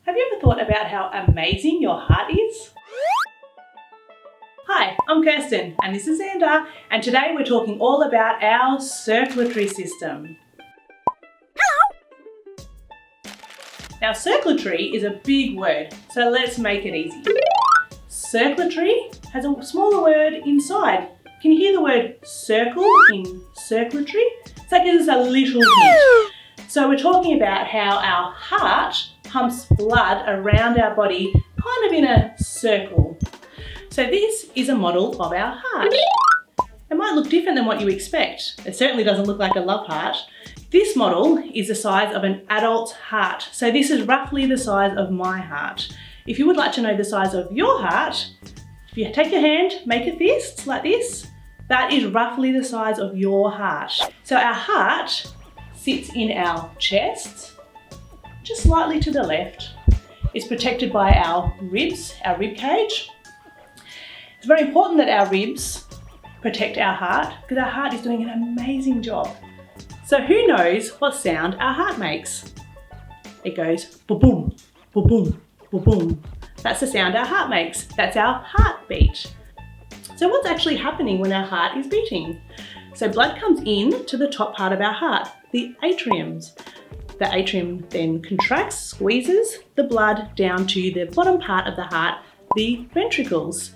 Have you ever thought about how amazing your heart is? Hi, I'm Kerstyn and this is Xander, and today we're talking all about our circulatory system. Now, circulatory is a big word, so let's make it easy. Circulatory has a smaller word inside. Can you hear the word circle in circulatory? So that gives us a little hint. So we're talking about how our heart pumps blood around our body, kind of in a circle. So this is a model of our heart. It might look different than what you expect. It certainly doesn't look like a love heart. This model is the size of an adult's heart. So this is roughly the size of my heart. If you would like to know the size of your heart, if you take your hand, make a fist like this, that is roughly the size of your heart. So our heart sits in our chest, just slightly to the left. It's protected by our ribs, our rib cage. It's very important that our ribs protect our heart because our heart is doing an amazing job. So who knows what sound our heart makes? It goes boom, boom, boom, boom, boom. That's the sound our heart makes. That's our heartbeat. So what's actually happening when our heart is beating? So blood comes in to the top part of our heart, the atriums. The atrium then contracts, squeezes the blood down to the bottom part of the heart, the ventricles.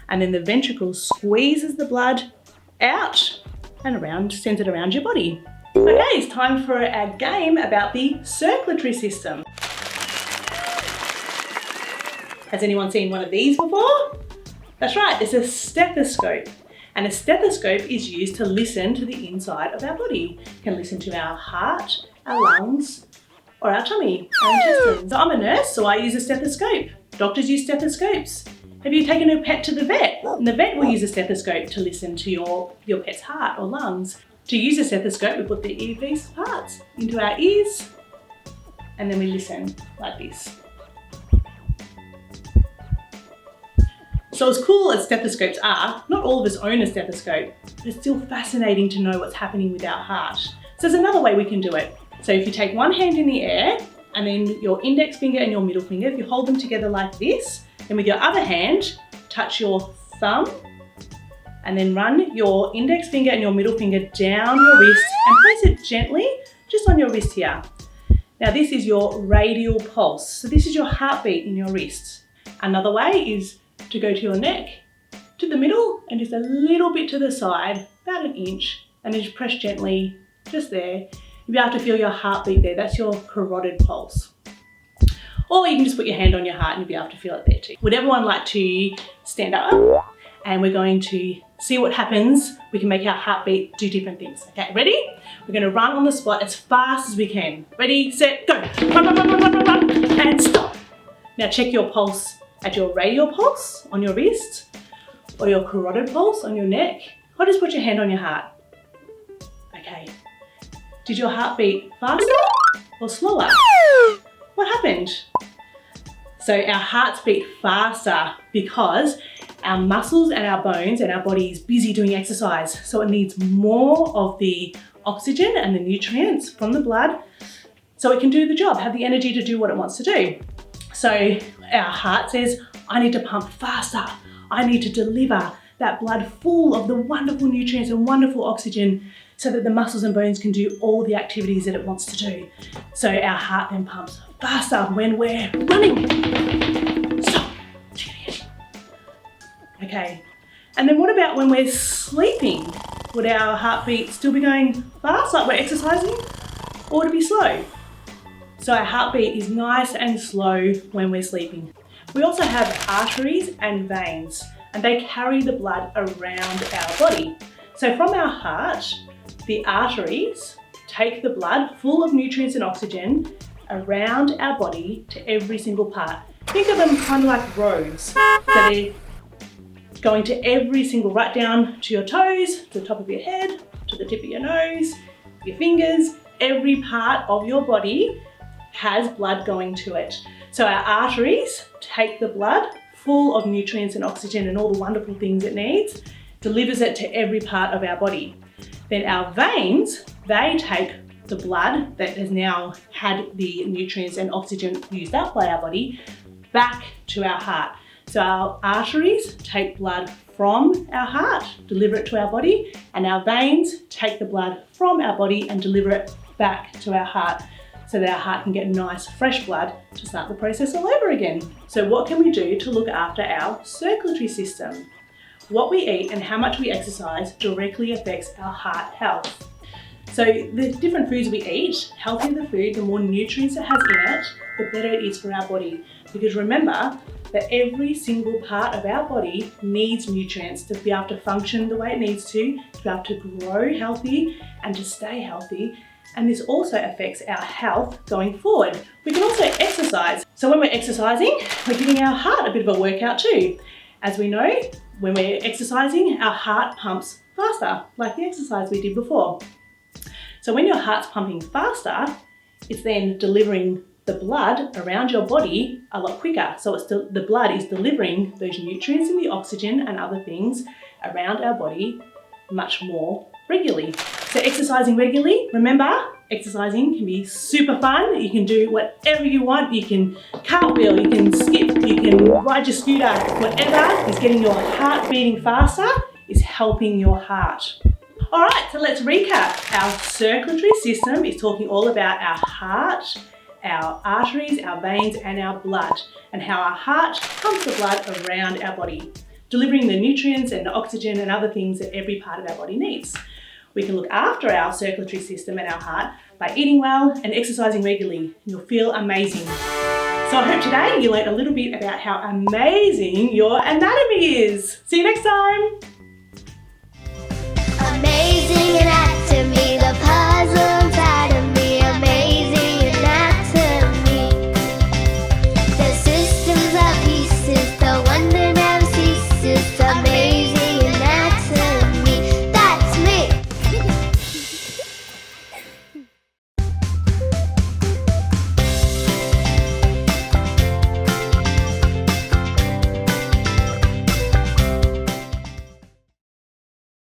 And then the ventricles squeezes the blood out and around, sends it around your body. Okay, it's time for our game about the circulatory system. Has anyone seen one of these before? That's right, it's a stethoscope. And a stethoscope is used to listen to the inside of our body. You can listen to our heart, our lungs, or our tummy, our intestines. So I'm a nurse, so I use a stethoscope. Doctors use stethoscopes. Have you taken a pet to the vet? And the vet will use a stethoscope to listen to your pet's heart or lungs. To use a stethoscope, we put the earpiece parts into our ears, and then we listen like this. So as cool as stethoscopes are, not all of us own a stethoscope, but it's still fascinating to know what's happening with our heart. So there's another way we can do it. So if you take one hand in the air, and then your index finger and your middle finger, if you hold them together like this, then with your other hand, touch your thumb, and then run your index finger and your middle finger down your wrist and place it gently just on your wrist here. Now this is your radial pulse. So this is your heartbeat in your wrist. Another way is to go to your neck, to the middle, and just a little bit to the side, about an inch, and then just press gently, just there. You'll be able to feel your heartbeat there. That's your carotid pulse. Or you can just put your hand on your heart and you'll be able to feel it there too. Would everyone like to stand up? And we're going to see what happens. We can make our heartbeat do different things. Okay, ready? We're going to run on the spot as fast as we can. Ready, set, go. Run, run, run, run, run, run, run, and stop. Now check your pulse at your radial pulse on your wrist or your carotid pulse on your neck, or just put your hand on your heart. Okay. Did your heart beat faster or slower? What happened? So our hearts beat faster because our muscles and our bones and our body is busy doing exercise. So it needs more of the oxygen and the nutrients from the blood so it can do the job, have the energy to do what it wants to do. So our heart says, I need to pump faster. I need to deliver that blood full of the wonderful nutrients and wonderful oxygen so that the muscles and bones can do all the activities that it wants to do. So our heart then pumps faster when we're running. Stop. Okay. And then what about when we're sleeping? Would our heartbeat still be going fast, like we're exercising, or would it be slow? So our heartbeat is nice and slow when we're sleeping. We also have arteries and veins, and they carry the blood around our body. So from our heart, the arteries take the blood full of nutrients and oxygen around our body to every single part. Think of them kind of like roads. So they're going to every single, right down to your toes, to the top of your head, to the tip of your nose, your fingers. Every part of your body has blood going to it. So our arteries take the blood full of nutrients and oxygen and all the wonderful things it needs, delivers it to every part of our body. Then our veins, they take the blood that has now had the nutrients and oxygen used up by our body back to our heart. So our arteries take blood from our heart, deliver it to our body, and our veins take the blood from our body and deliver it back to our heart so that our heart can get nice fresh blood to start the process all over again. So what can we do to look after our circulatory system? What we eat and how much we exercise directly affects our heart health. So the different foods we eat, healthier the food, the more nutrients it has in it, the better it is for our body. Because remember that every single part of our body needs nutrients to be able to function the way it needs to be able to grow healthy and to stay healthy. And this also affects our health going forward. We can also exercise. So when we're exercising, we're giving our heart a bit of a workout too. As we know, when we're exercising, our heart pumps faster, like the exercise we did before. So when your heart's pumping faster, it's then delivering the blood around your body a lot quicker. So the blood is delivering those nutrients and the oxygen and other things around our body much more regularly. So exercising regularly, remember, exercising can be super fun. You can do whatever you want. You can cartwheel, you can skip, you can ride your scooter. Whatever is getting your heart beating faster is helping your heart. All right, so let's recap. Our circulatory system is talking all about our heart, our arteries, our veins, and our blood, and how our heart pumps the blood around our body, delivering the nutrients and oxygen and other things that every part of our body needs. We can look after our circulatory system and our heart by eating well and exercising regularly. You'll feel amazing. So I hope today you learned a little bit about how amazing your anatomy is. See you next time. Amazing and